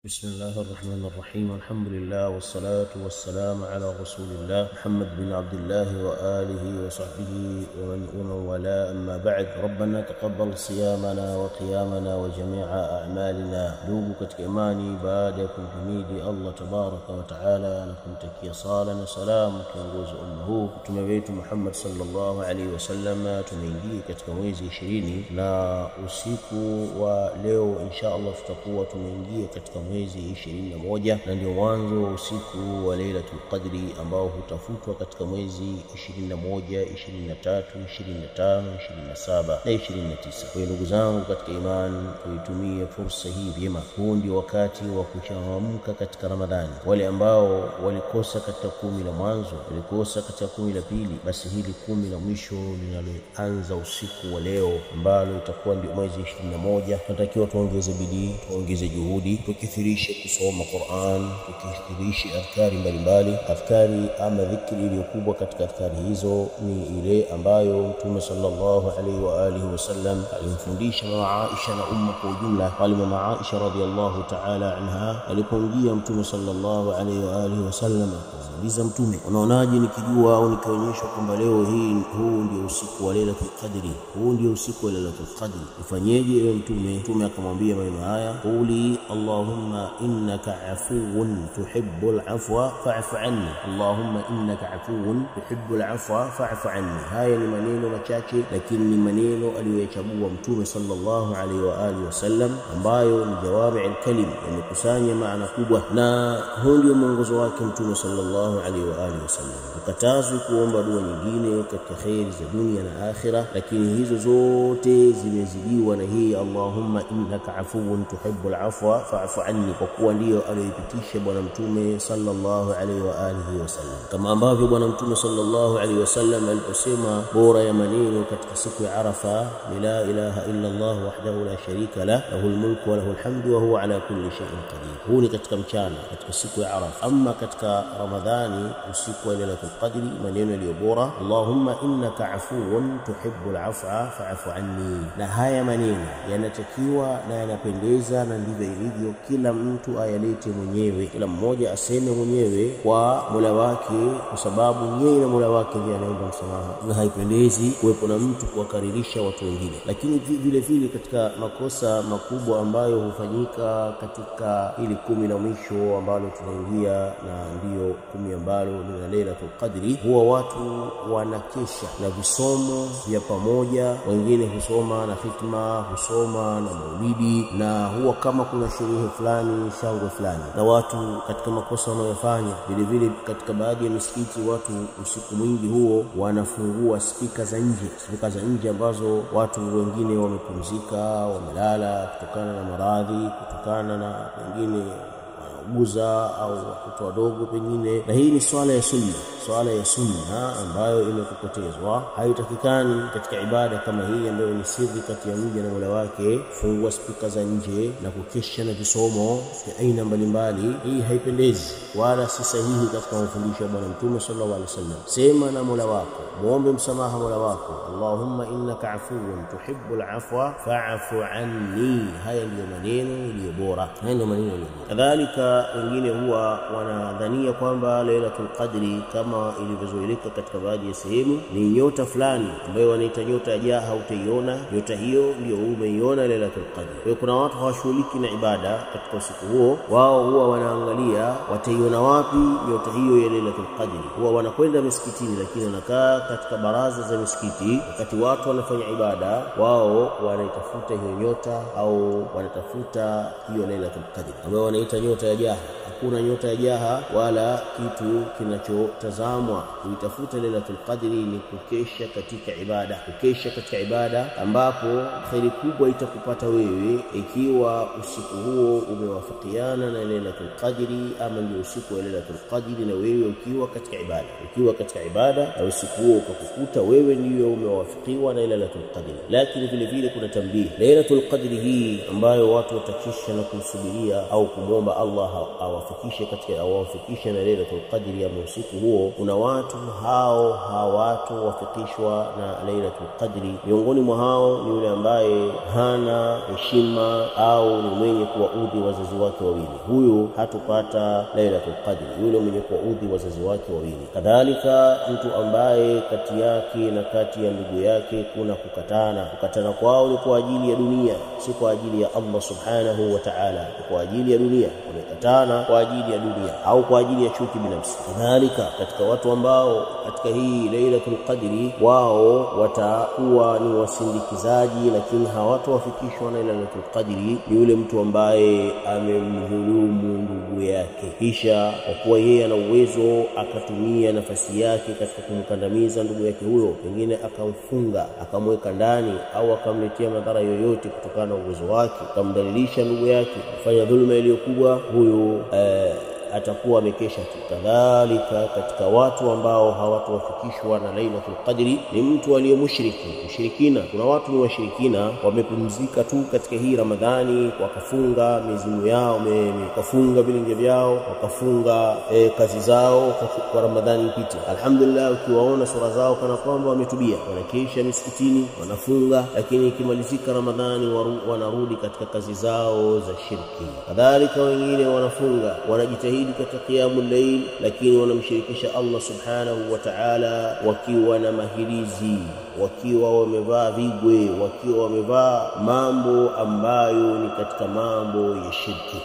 بسم الله الرحمن الرحيم. الحمد لله والصلاة والسلام على رسول الله محمد بن عبد الله وآله وصحبه ومن والاه. أما بعد، ربنا تقبل صيامنا وقيامنا وجميع أعمالنا. ndugu katika imani, baada ya kumhimidi Allah tabaraka wa taala na kumtakia sala na salamu kiongozi umma huu mtume wetu Muhammad sallallahu alaihi wasallam, tumeingia katika mwezi 20 na usiku wa leo insha Allah tutakuwa tumeingia katika mwezi 21 na ndio mwanzo wa usiku wa Lailatul Qadri ambao hutafutwa katika mwezi 21, 23, 25, 27 na 29. Kwa ndugu zangu katika imani, tuitumie fursa hii vyema. Huu ndio wakati wa kuchangamka katika Ramadhani. Wale ambao walikosa katika 10 la mwanzo, walikosa katika 10 la pili, basi hili 10 la mwisho linaloanza usiku wa leo ambalo itakuwa ndio mwezi 21, tunatakiwa tuongeze bidii, tuongeze juhudi, tukithirishe kusoma Qur'an, tukithirishe adhkari mbalimbali. Adhkari ama dhikri iliyokubwa katika adhkari hizo ni ile ambayo Mtume sallallahu alaihi wa alihi wasallam alimfundisha mama Aisha na umma kwa ujumla. Pale mama Aisha radhiallahu ta'ala anha alipoingia Mtume sallallahu alaihi wa alihi wasallam akamuuliza Mtume, unaonaje nikijua au nikionyeshwa kwamba leo huu ndio usiku wa Lailatul Qadri, huu ndio usiku wa Lailatul Qadri, ufanyeje ewe Mtume? Mtume akamwambia maneno haya, quli Allahumma innaka afuwun tuhibbul afwa fa'fu anni, Allahumma innaka afuwun tuhibbul afwa fa'fu anni. Haya ni maneno machache, lakini ni maneno aliyochagua Mtume sallallahu alaihi wa alihi wasallam ambayo ni jawami'ul kalim, yamekusanya maana kubwa, na huu ndio mwongozo wake Mtume sallallahu alaihi wa alihi wasallam. Ukatazwi kuomba dua nyingine katika khairi za dunia na akhira, lakini hizo zote zimezidiwa na hii Allahumma innaka afuwun tuhibbul afwa fa'fu anni, kwa kuwa ndio aliyopitisha bwana Mtume sallallahu alaihi wa alihi wasallam. Kama ambavyo bwana Mtume sallallahu alaihi wasallam aliposema bora ya maneno katika siku ya Arafa ni la ilaha illa Allah wahdahu la sharika la, lahul mulku wa lahul hamdu wa huwa ala kulli shay'in qadir. Huu ni katika mchana, katika siku ya Arafa. Amma katika Ramadhani, usiku wa Lailatul Qadri, maneno yaliyo bora Allahumma innaka afuwun tuhibbul afwa fa'fu anni. Na haya maneno yanatakiwa na yanapendeza, na ndivyo ilivyo, kila mtu ayalete mwenyewe, kila mmoja aseme mwenyewe kwa Mola wake, kwa sababu yeye na Mola wake ndiye anaomba msamaha, na haipendezi kuwepo na mtu kuwakaririsha watu wengine. Lakini vile vile katika makosa makubwa ambayo hufanyika katika ili 10 la mwisho ambalo tunaingia, na ndio 10 ambalo ni Lailatul Qadri, huwa watu wanakesha na visomo vya pamoja, wengine husoma na hikma, husoma na maulidi, na huwa kama kuna sherehe fulani, shangwe fulani. Na watu katika makosa wanayofanya vile vile, katika baadhi ya misikiti watu usiku mwingi huo wanafungua spika za nje ambazo watu wengine wamepumzika, wamelala kutokana na maradhi, kutokana na wengine guza au watoto wadogo pengine. Na hii ni swala ya sunna ambayo imekupotezwa. Haitakikani katika ibada kama hii ambayo ni siri kati ya mja na Mola wake fungua spika za nje na kukesha na visomo vya aina mbalimbali. Hii haipendezi wala si sahihi katika mafundisho ya bwana Mtume sallallahu alaihi wasallam. Sema na Mola wako, muombe msamaha Mola wako, Allahumma innaka afuwun tuhibbul afwa fa'fu anni. Haya ndio maneno yaliyo bora, haya ndio maneno yaliyo bora. Kadhalika wengine huwa wanadhania kwamba Lailatul Qadri kama ilivyozoeleka katika baadhi ya sehemu ni nyota fulani ambayo wanaita nyota ya jaha, utaiona nyota hiyo ndio umeiona Lailatul Qadri. Kwa hiyo kuna watu hawashughuliki na ibada katika usiku huo, wao huwa wanaangalia wataiona wapi nyota hiyo ya Lailatul Qadri. Huwa wanakwenda misikitini, lakini wanakaa katika baraza za misikiti wakati watu wanafanya ibada, wao wanaitafuta hiyo nyota au wanatafuta hiyo Lailatul Qadri ambayo wanaita nyota ya jaha. Hakuna nyota ya jaha wala kitu kinachotazamwa. Kuitafuta Lailatul Qadri ni kukesha katika ibada, ambapo khairi kubwa itakupata wewe ikiwa usiku huo umewafikiana na Lailatul Qadri, ama ndio usiku wa Lailatul Qadri na wewe ukiwa katika ibada na usiku huo ukakukuta wewe ndio umewafikiwa na Lailatul Qadri. Lakini vile vile kuna tambii, Lailatul Qadri hii ambayo watu watakesha na kusubiria au kumwomba Allah awafikishe na Lailatul Qadri ya usiku huo. Kuna watu hao hawatowafikishwa na Lailatul Qadri. Miongoni mwa hao ni yule ambaye hana heshima au ni mwenye kuwaudhi wazazi wake wawili, huyo hatupata Lailatul Qadri, yule mwenye kuwaudhi wazazi wake wawili. Kadhalika mtu ambaye kati yake na kati ya ndugu yake kuna kukatana kwao ni kwa ajili ya dunia, si kwa ajili ya Allah subhanahu wa ta'ala, kwa ajili ya dunia, wamekatana kwa ajili ya dunia au kwa ajili ya chuki binafsi. Kadhalika katika watu ambao katika hii Lailatul Qadri wao watakuwa ni wasindikizaji lakini hawatowafikishwa na Lailatul Qadri, ni yule mtu ambaye amemdhulumu ndugu yake, kisha kwa kuwa yeye ana uwezo akatumia nafasi yake katika kumkandamiza ndugu yake huyo, pengine akamfunga, akamweka ndani au akamletea madhara yoyote kutokana na uwezo wake, akamdhalilisha ndugu yake, kufanya dhulma iliyokubwa, huyo atakuwa amekesha tu. Kadhalika katika watu ambao hawatowafikishwa na Lailatul Qadri ni mtu mushirikina. Kuna watu ni washirikina, wamepumzika tu katika hii Ramadhani, wakafunga mizimu yao, wakafunga vilinge vyao, wakafunga kazi zao kwa Ramadhani mpite. Alhamdulillah, ukiwaona sura zao kana kwamba wametubia, wanakesha misikitini, wanafunga, lakini ikimalizika Ramadhani wanarudi katika kazi zao za shirki. Kadhalika wengine wanafunga, wanajitahidi katika qiyamul layl, lakini wanamshirikisha Allah subhanahu wa ta'ala wakiwa na mahirizi, wakiwa wamevaa vigwe, wakiwa wamevaa mambo ambayo ni katika mambo ya shirki,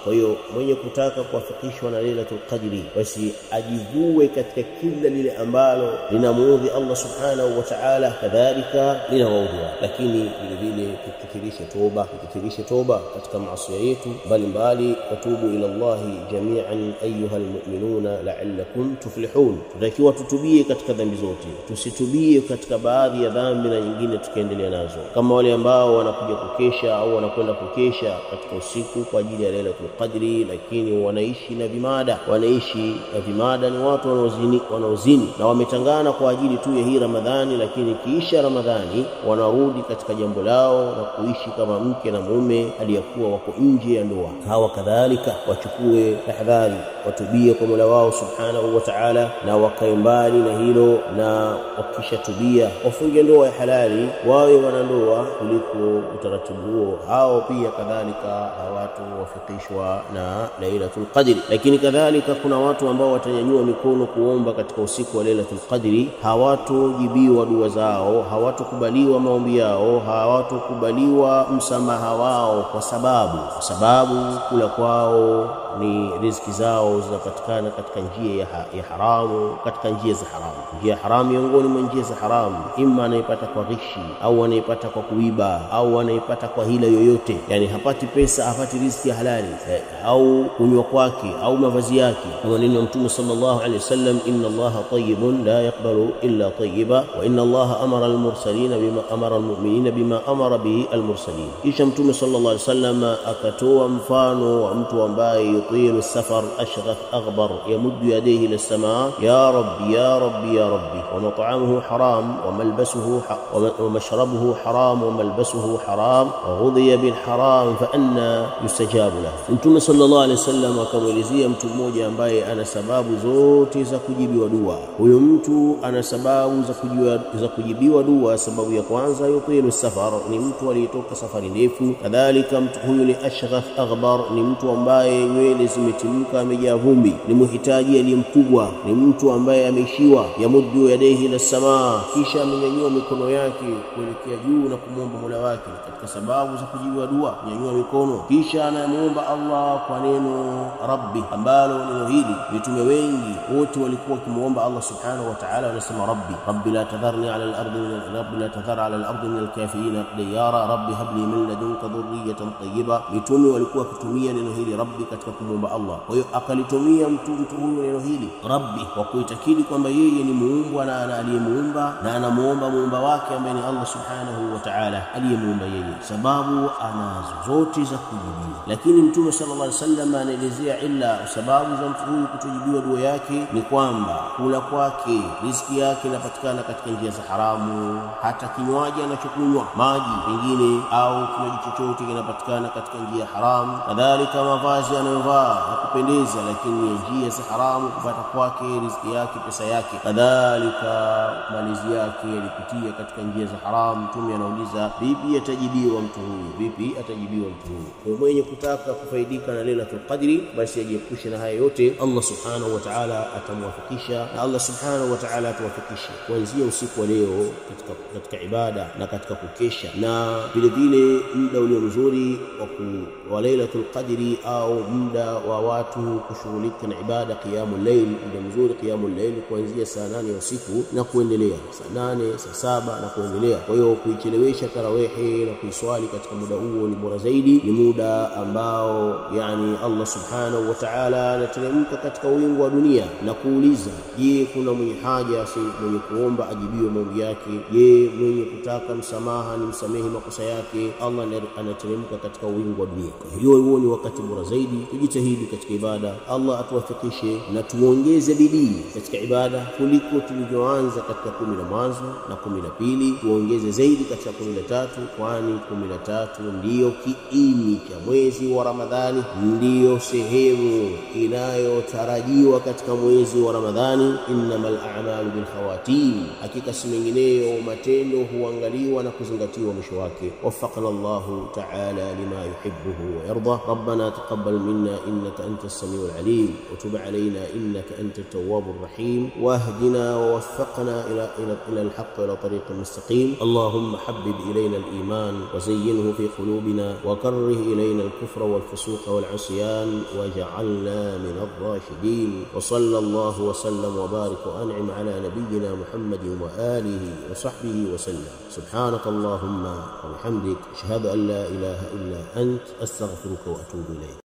Kwa hiyo mwenye kutaka kuwafikishwa na Lailatul Qadri basi ajivue katika kila lile ambalo linamuudhi Allah subhanahu wa ta'ala, kadhalika linawaudhi, lakini vile tukithirishe toba katika maasi yetu mbalimbali. Watubu ila Allah jami'an ayyuhal mu'minuna la'allakum tuflihun. Tutakiwa tutubie katika dhambi zote, tusitubie katika baadhi ya dhambi na nyingine tukaendelea nazo, kama wale ambao wanakuja kukesha au wanakwenda kukesha katika usiku kwa ajili ya Lailatul Qadri, lakini wanaishi na vimada. Ni watu wanaozini na wametangana kwa ajili tu ya hii Ramadhani, lakini kisha Ramadhani wanarudi katika jambo lao na kuishi kama mke na mume aliyakuwa wako nje ya ndoa. Hawa kadhalika wachukue tahadhari, watubie kwa Mola wao subhanahu wa ta'ala na wakae mbali na hilo, na wakishatubia wafunge ndoa ya halali, wawe wanandoa kuliko utaratibu huo. Hao pia kadhalika hawatowafikishwa na Lailatul Qadri. Lakini kadhalika kuna watu ambao watanyanyua mikono kuomba katika usiku wa Lailatul Qadri, hawatojibiwa dua zao, hawatokubaliwa maombi yao, hawatokubaliwa msamaha wao, kwa sababu kula kwao ni riziki zao zinapatikana katika njia ya haramu, katika njia za haramu. Njia haramu miongoni mwa njia za haramu, imma anaipata kwa ghishi au anaipata kwa kuiba au anaipata kwa hila yoyote, yani hapati pesa, hapati riziki ya halali, au kunywa kwake au mavazi yake. Kwa nini Mtume sallallahu alaihi wasallam, inna Allaha tayyibun la yaqbalu illa tayyiba wa inna Allaha amara al-mursalina bima amara al-mu'minina bima amara bihi al-mursalin. Kisha Mtume sallallahu alaihi wasallam akatoa mfano wa mtu ambaye yutilu safar ashghaf aghbar yamuddu yadayhi ila as-samaa ya rabbi ya rabbi ya rabbi wa mat'amuhu haram wa malbasuhu wa mashrabuhu haram wa malbasuhu haram wa ghudhiya bil haram fa anna yustajabu lahu. Mtume sallallahu alaihi wasallam akamwelezea mtu mmoja ambaye ana sababu zote za kujibiwa dua. Huyo mtu ana sababu za kujibiwa dua. Sababu ya kwanza, yutilu safar, ni mtu aliyetoka safari ndefu. Kadhalika mtu huyu ni ashghaf aghbar, ni mtu ambaye nywele zimetimka, amejaa vumbi, ni muhitaji aliyemkubwa, ni mtu ambaye ameishiwa. Yamuddu yadayhi ila samaa, kisha amenyanyua mikono yake kuelekea juu na kumwomba Mola wake. Katika sababu za kujibiwa dua, kunyanyua mikono, kisha anamuomba Allah kwa neno rabbi, ambalo neno hili mitume wengi wote walikuwa wakimuomba Allah subhanahu wa ta'ala, wanasema rabbi la tadharni ala al-ardi rabbi la tadhar ala al-ardi min al-kafirin diyara rabbi habli min ladunka dhurriyatan tayyiba. Mitume walikuwa wakitumia neno hili rabbi katika kumuomba Allah. Kwa hiyo akalitumia mtu huyu neno hili rabbi kwa kuitakidi kwamba yeye ni muumbwa na aliyemuumba, na anamuomba muumba wake ambaye ni Allah subhanahu wa ta'ala aliyemuumba yeye. Sababu anazo zote za kujibiwa, lakini Mtume sallallahu alaihi wasallam anaelezea illa sababu za mtu huyu kutojibiwa dua yake ni kwamba kula kwake, riziki yake inapatikana katika njia za haramu. Hata kinywaji anachokunywa, maji pengine au kinywaji chochote kinapatikana katika njia haramu. Kadhalika mavazi anayovaa ya kupendeza, lakini njia za haramu kupata kwake riziki yake, pesa yake. Kadhalika malizi yake yalipitia katika njia za haramu. Mtume anauliza, vipi atajibiwa mtu huyu? Vipi atajibiwa mtu huyu? Kwa mwenye kutaka kufaidika na Lailatul Qadri, basi ajiepushe na haya yote. Allah subhanahu wa ta'ala atamwafikisha, na Allah subhanahu wa ta'ala atuwafikishe kuanzia usiku wa leo katika ibada na katika kukesha, na vile vile muda ulio mzuri wa Lailatul Qadri au muda wa watu kushughulika na ibada qiyamul layl. Muda mzuri qiyamul layl kuanzia saa 8 ya usiku na kuendelea, saa 8, saa 7 na kuendelea. Kwa hiyo kuichelewesha tarawehi na kuiswali katika muda huo ni bora zaidi. Ni muda ambao yani Allah subhanahu wa ta'ala anateremka katika wingu wa dunia na kuuliza, je, kuna mwenye haja, mwenye kuomba ajibiwe maombi yake? Je, mwenye kutaka msamaha ni msamehe makosa yake? Allah anateremka katika wingu wa dunia. Huo ni wakati bora zaidi. Tujitahidi katika ibada, Allah atuwafikishe na tuongeze bidii katika ibada kuliko tulivyoanza katika 10 la mwanzo na 10 la pili. Tuongeze zaidi katika 13, kwani 13 ndiyo kiini cha mwezi wa Ramadhani, ndiyo sehemu inayotarajiwa katika mwezi wa Ramadhani. Innamal a'malu bil khawatim, hakika si mengineyo matendo huangaliwa na kuzingatiwa mwisho wake. Waffaqana Allahu ta'ala lima yuhibbuhu wa yarda. Rabbana taqabbal minna innaka antas samiul alim wa tub alayna innaka antat tawwabur rahim wahdina wa waffaqna ila al-haqq wa ila tariqin mustaqim. Allahumma habbib ilayna al-iman wa zayyinhu fi qulubina wa karrih ilayna al-kufra wal fusuqa wal 'isyan waj'alna min ar-rashidin. Wa sallallahu wa sallam wa barik wa an'im ala nabiyyina Muhammadin wa alihi wa sahbihi wa sallam. Subhanaka Allahumma wa bihamdik ashhadu an la ilaha illa ant astaghfiruka wa atubu ilayk.